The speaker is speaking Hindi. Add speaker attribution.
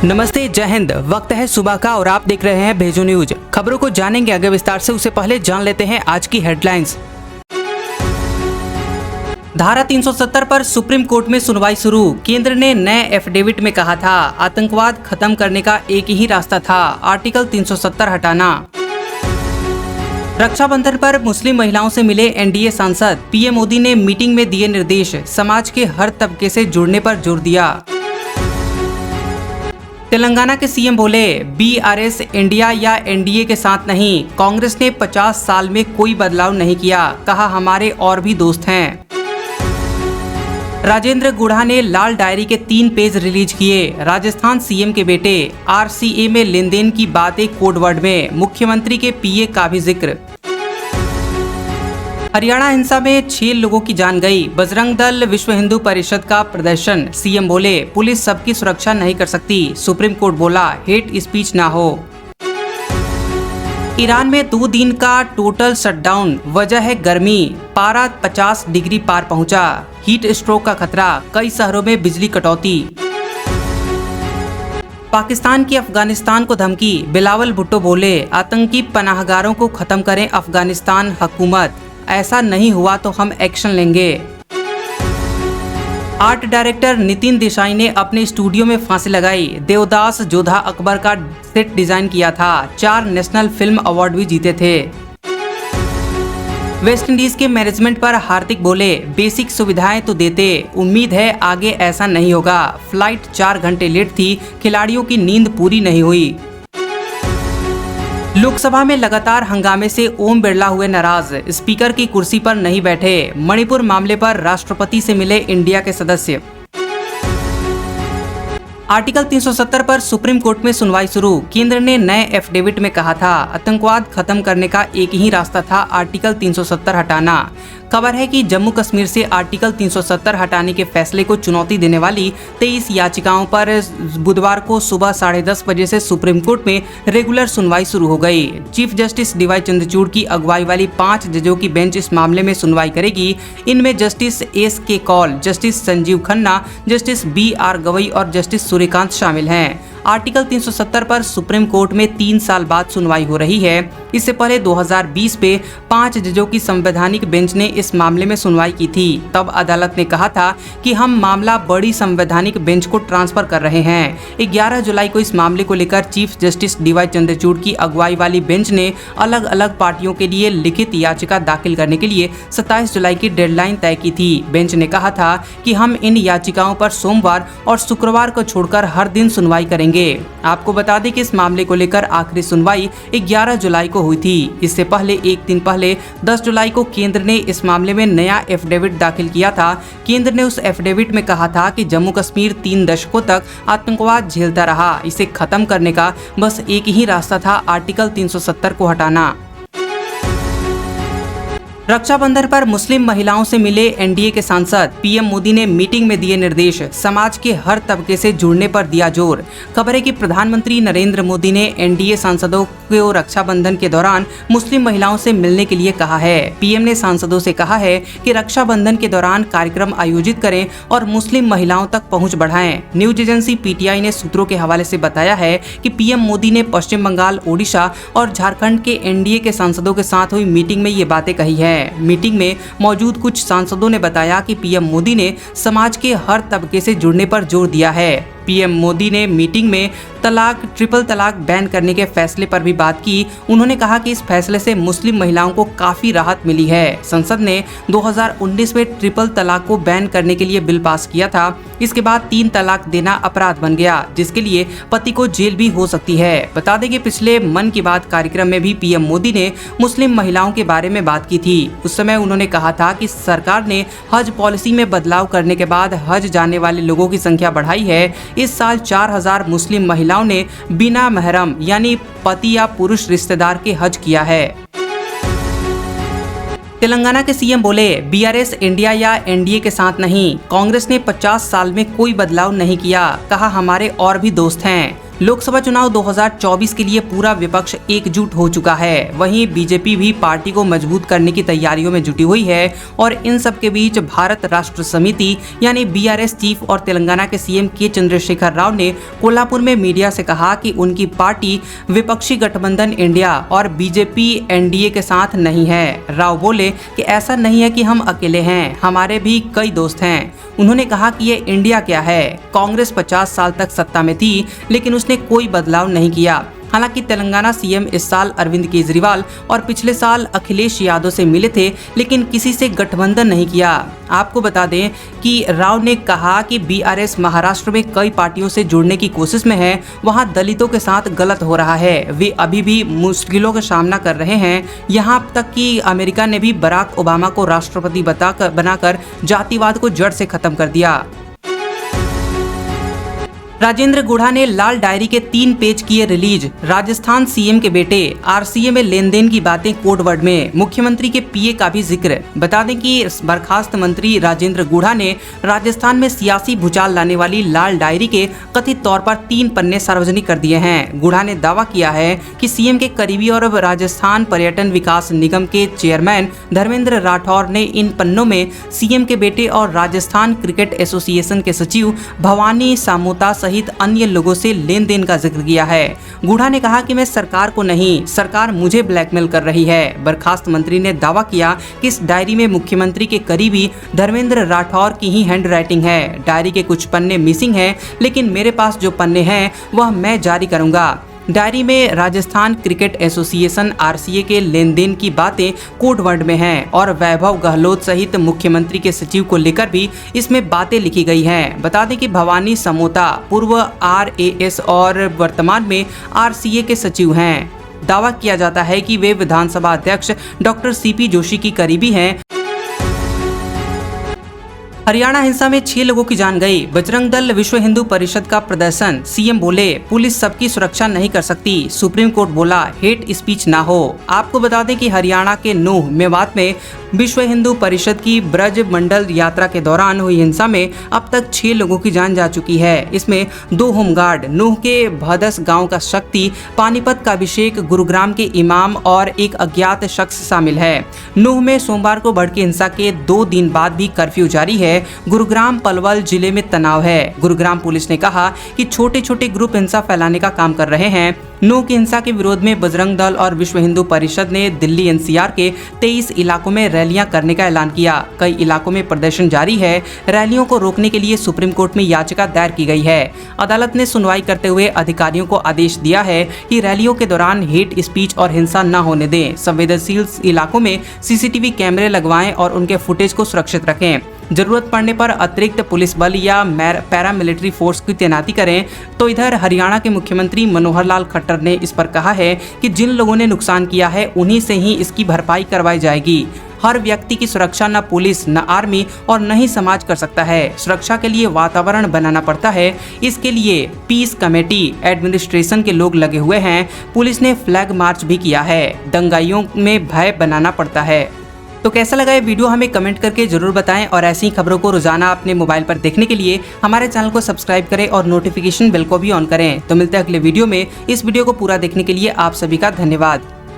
Speaker 1: नमस्ते, जय हिंद। वक्त है सुबह का और आप देख रहे हैं भेजो न्यूज। खबरों को जानेंगे आगे विस्तार से, उससे पहले जान लेते हैं आज की हेडलाइंस। धारा 370 पर सुप्रीम कोर्ट में सुनवाई शुरू। केंद्र ने नए एफिडेविट में कहा था आतंकवाद खत्म करने का एक ही रास्ता था, आर्टिकल 370 हटाना। रक्षाबंधन पर मुस्लिम महिलाओं से मिले एनडीए सांसद। पीएम मोदी ने मीटिंग में दिए निर्देश, समाज के हर तबके से जुड़ने पर जोर दिया। तेलंगाना के सीएम बोले बीआरएस इंडिया या एनडीए के साथ नहीं, कांग्रेस ने 50 साल में कोई बदलाव नहीं किया, कहा हमारे और भी दोस्त हैं। राजेंद्र गुढ़ा ने लाल डायरी के 3 पेज रिलीज किए। राजस्थान सीएम के बेटे, आरसीए में लेन देन की बातें कोड वर्ड में, मुख्यमंत्री के पीए का भी जिक्र। हरियाणा हिंसा में 6 लोगों की जान गई। बजरंग दल विश्व हिंदू परिषद का प्रदर्शन। सीएम बोले पुलिस सबकी सुरक्षा नहीं कर सकती, सुप्रीम कोर्ट बोला हेट स्पीच ना हो। ईरान में 2 दिन का टोटल शटडाउन, वजह है गर्मी। पारा 50 डिग्री पार पहुंचा, हीट स्ट्रोक का खतरा, कई शहरों में बिजली कटौती। पाकिस्तान की अफगानिस्तान को धमकी। बिलावल भुट्टो बोले आतंकी पनाहगारों को खत्म करें अफगानिस्तान हुकूमत, ऐसा नहीं हुआ तो हम एक्शन लेंगे। आर्ट डायरेक्टर नितिन देसाई ने अपने स्टूडियो में फांसी लगाई। देवदास जोधा अकबर का सेट डिजाइन किया था, 4 नेशनल फिल्म अवार्ड भी जीते थे। वेस्ट इंडीज के मैनेजमेंट पर हार्दिक बोले बेसिक सुविधाएं तो देते, उम्मीद है आगे ऐसा नहीं होगा। फ्लाइट 4 घंटे लेट थी, खिलाड़ियों की नींद पूरी नहीं हुई। लोकसभा में लगातार हंगामे से ओम बिरला हुए नाराज, स्पीकर की कुर्सी पर नहीं बैठे। मणिपुर मामले पर राष्ट्रपति से मिले इंडिया के सदस्य। आर्टिकल 370 पर सुप्रीम कोर्ट में सुनवाई शुरू। केंद्र ने नए एफिडेविट में कहा था आतंकवाद खत्म करने का एक ही रास्ता था, आर्टिकल 370 हटाना। खबर है कि जम्मू कश्मीर से आर्टिकल 370 हटाने के फैसले को चुनौती देने वाली 23 याचिकाओं पर बुधवार को सुबह 10:30 बजे से सुप्रीम कोर्ट में रेगुलर सुनवाई शुरू हो गई। चीफ जस्टिस डीवाई चंद्रचूड़ की अगुवाई वाली 5 जजों की बेंच इस मामले में सुनवाई करेगी। इनमें justice S K Kaul, justice Sanjiv Khanna, justice BR Gavai और जस्टिस सूर्यकांत शामिल हैं। आर्टिकल 370 पर सुप्रीम कोर्ट में 3 साल बाद सुनवाई हो रही है। इससे पहले 2020 में 5 जजों की संवैधानिक बेंच ने इस मामले में सुनवाई की थी। तब अदालत ने कहा था कि हम मामला बड़ी संवैधानिक बेंच को ट्रांसफर कर रहे हैं। 11 जुलाई को इस मामले को लेकर चीफ जस्टिस डीवाई चंद्रचूड़ की अगुवाई वाली बेंच ने अलग अलग पार्टियों के लिए लिखित याचिका दाखिल करने के लिए 27 जुलाई की डेडलाइन तय की थी। बेंच ने कहा था कि हम इन याचिकाओं पर सोमवार और शुक्रवार को छोड़कर हर दिन सुनवाई करेंगे। आपको बता दें कि इस मामले को लेकर आखिरी सुनवाई 11 जुलाई को हुई थी। इससे पहले एक दिन पहले 10 जुलाई को केंद्र ने इस मामले में नया एफिडेविट दाखिल किया था। केंद्र ने उस एफिडेविट में कहा था कि जम्मू कश्मीर 3 दशकों तक आतंकवाद झेलता रहा, इसे खत्म करने का बस एक ही रास्ता था, आर्टिकल 370 को हटाना। रक्षाबंधन पर मुस्लिम महिलाओं से मिले एनडीए के सांसद। पीएम मोदी ने मीटिंग में दिए निर्देश, समाज के हर तबके से जुड़ने पर दिया जोर। खबर है कि प्रधानमंत्री नरेंद्र मोदी ने एनडीए सांसदों को रक्षाबंधन के दौरान मुस्लिम महिलाओं से मिलने के लिए कहा है। पीएम ने सांसदों से कहा है कि रक्षाबंधन के दौरान कार्यक्रम आयोजित करें और मुस्लिम महिलाओं तक पहुँच बढ़ाएं। न्यूज एजेंसी पीटीआई ने सूत्रों के हवाले से बताया है कि पीएम मोदी ने पश्चिम बंगाल, ओडिशा और झारखंड के एनडीए के सांसदों के साथ हुई मीटिंग में ये बातें कही है। मीटिंग में मौजूद कुछ सांसदों ने बताया कि पीएम मोदी ने समाज के हर तबके से जुड़ने पर जोर दिया है। पीएम मोदी ने मीटिंग में ट्रिपल तलाक बैन करने के फैसले पर भी बात की। उन्होंने कहा कि इस फैसले से मुस्लिम महिलाओं को काफी राहत मिली है। संसद ने 2019 में ट्रिपल तलाक को बैन करने के लिए बिल पास किया था। इसके बाद 3 तलाक देना अपराध बन गया, जिसके लिए पति को जेल भी हो सकती है। बता दें कि पिछले मन की बात कार्यक्रम में भी पीएम मोदी ने मुस्लिम महिलाओं के बारे में बात की थी। उस समय उन्होंने कहा था कि सरकार ने हज पॉलिसी में बदलाव करने के बाद हज जाने वाले लोगों की संख्या बढ़ाई है। इस साल 4000 मुस्लिम महिलाओं ने बिना महरम यानी पति या पुरुष रिश्तेदार के हज किया है। तेलंगाना के सीएम बोले बीआरएस इंडिया या एनडीए के साथ नहीं, कांग्रेस ने 50 साल में कोई बदलाव नहीं किया, कहा हमारे और भी दोस्त हैं। लोकसभा चुनाव 2024 के लिए पूरा विपक्ष एकजुट हो चुका है। वहीं बीजेपी भी पार्टी को मजबूत करने की तैयारियों में जुटी हुई है और इन सब के बीच भारत राष्ट्र समिति यानी बीआरएस चीफ और तेलंगाना के सीएम के चंद्रशेखर राव ने कोल्हापुर में मीडिया से कहा कि उनकी पार्टी विपक्षी गठबंधन इंडिया और बीजेपी एनडीए के साथ नहीं है। राव बोले कि ऐसा नहीं है कि हम अकेले हैं, हमारे भी कई दोस्त हैं। उन्होंने कहा कि ये इंडिया क्या है, कांग्रेस 50 साल तक सत्ता में थी लेकिन उसने कोई बदलाव नहीं किया। हालांकि तेलंगाना सीएम इस साल अरविंद केजरीवाल और पिछले साल अखिलेश यादव से मिले थे लेकिन किसी से गठबंधन नहीं किया। आपको बता दें कि राव ने कहा कि बीआरएस महाराष्ट्र में कई पार्टियों से जुड़ने की कोशिश में है, वहां दलितों के साथ गलत हो रहा है। वे अभी भी मुश्किलों का सामना कर रहे हैं। यहां तक कि अमेरिका ने भी बराक ओबामा को राष्ट्रपति बनाकर जातिवाद को जड़ से खत्म कर दिया। राजेंद्र गुढ़ा ने लाल डायरी के 3 पेज किए रिलीज। राजस्थान सीएम के बेटे आरसीए में लेन देन की बातें कोड वर्ड में, मुख्यमंत्री के पीए का भी जिक्र। बता दें कि बर्खास्त मंत्री राजेंद्र गुढ़ा ने राजस्थान में सियासी भूचाल लाने वाली लाल डायरी के कथित तौर पर 3 पन्ने सार्वजनिक कर दिए हैं। गुढ़ा ने दावा किया है कि सीएम के करीबी और राजस्थान पर्यटन विकास निगम के चेयरमैन धर्मेंद्र राठौर ने इन पन्नों में सीएम के बेटे और राजस्थान क्रिकेट एसोसिएशन के सचिव भवानी सामोता सहित अन्य लोगों से लेन देन का जिक्र किया है। गुढ़ा ने कहा कि मैं सरकार को नहीं, सरकार मुझे ब्लैकमेल कर रही है। बर्खास्त मंत्री ने दावा किया कि इस डायरी में मुख्यमंत्री के करीबी धर्मेंद्र राठौर की ही हैंडराइटिंग है। डायरी के कुछ पन्ने मिसिंग हैं, लेकिन मेरे पास जो पन्ने हैं वह मैं जारी करूंगा। डायरी में राजस्थान क्रिकेट एसोसिएशन आरसीए के लेन देन की बातें कोड वर्ड में हैं और वैभव गहलोत सहित मुख्यमंत्री के सचिव को लेकर भी इसमें बातें लिखी गई हैं। बता दें कि भवानी समोता पूर्व आरएएस और वर्तमान में आरसीए के सचिव हैं। दावा किया जाता है कि वे विधानसभा अध्यक्ष डॉक्टर सीपी जोशी की करीबी हैं। हरियाणा हिंसा में 6 लोगों की जान गई। बजरंग दल विश्व हिंदू परिषद का प्रदर्शन। सीएम बोले पुलिस सबकी सुरक्षा नहीं कर सकती। सुप्रीम कोर्ट बोला हेट स्पीच ना हो। आपको बता दें कि हरियाणा के नूह मेवात में विश्व हिंदू परिषद की ब्रज मंडल यात्रा के दौरान हुई हिंसा में अब तक 6 लोगों की जान जा चुकी है। इसमें 2 होमगार्ड, नूह के भदस गांव का शक्ति, पानीपत का अभिषेक, गुरुग्राम के इमाम और एक अज्ञात शख्स शामिल है। नूह में सोमवार को भड़की हिंसा के 2 दिन बाद भी कर्फ्यू जारी है। गुरुग्राम पलवल जिले में तनाव है। गुरुग्राम पुलिस ने कहा कि छोटे छोटे ग्रुप हिंसा फैलाने का काम कर रहे हैं। नूह की हिंसा के विरोध में बजरंग दल और विश्व हिंदू परिषद ने दिल्ली एनसीआर के 23 इलाकों में रैलियां करने का ऐलान किया। कई इलाकों में प्रदर्शन जारी है। रैलियों को रोकने के लिए सुप्रीम कोर्ट में याचिका दायर की गई है। अदालत ने सुनवाई करते हुए अधिकारियों को आदेश दिया है कि रैलियों के दौरान हेट स्पीच और हिंसा न होने दें। संवेदनशील इलाकों में सीसीटीवी कैमरे लगवाएं और उनके फुटेज को सुरक्षित रखें। जरूरत पड़ने पर अतिरिक्त पुलिस बल या पैरामिलिट्री फोर्स की तैनाती करें। तो इधर हरियाणा के मुख्यमंत्री मनोहर लाल खट्टर ने इस पर कहा है कि जिन लोगों ने नुकसान किया है उन्हीं से ही इसकी भरपाई करवाई जाएगी। हर व्यक्ति की सुरक्षा न पुलिस, न आर्मी और न ही समाज कर सकता है। सुरक्षा के लिए वातावरण बनाना पड़ता है। इसके लिए पीस कमेटी, एडमिनिस्ट्रेशन के लोग लगे हुए हैं। पुलिस ने फ्लैग मार्च भी किया है। दंगाइयों में भय बनाना पड़ता है। तो कैसा लगा ये वीडियो हमें कमेंट करके जरूर बताएं और ऐसी ही खबरों को रोजाना अपने मोबाइल पर देखने के लिए हमारे चैनल को सब्सक्राइब करें और नोटिफिकेशन बेल को भी ऑन करें। तो मिलते हैं अगले वीडियो में। इस वीडियो को पूरा देखने के लिए आप सभी का धन्यवाद।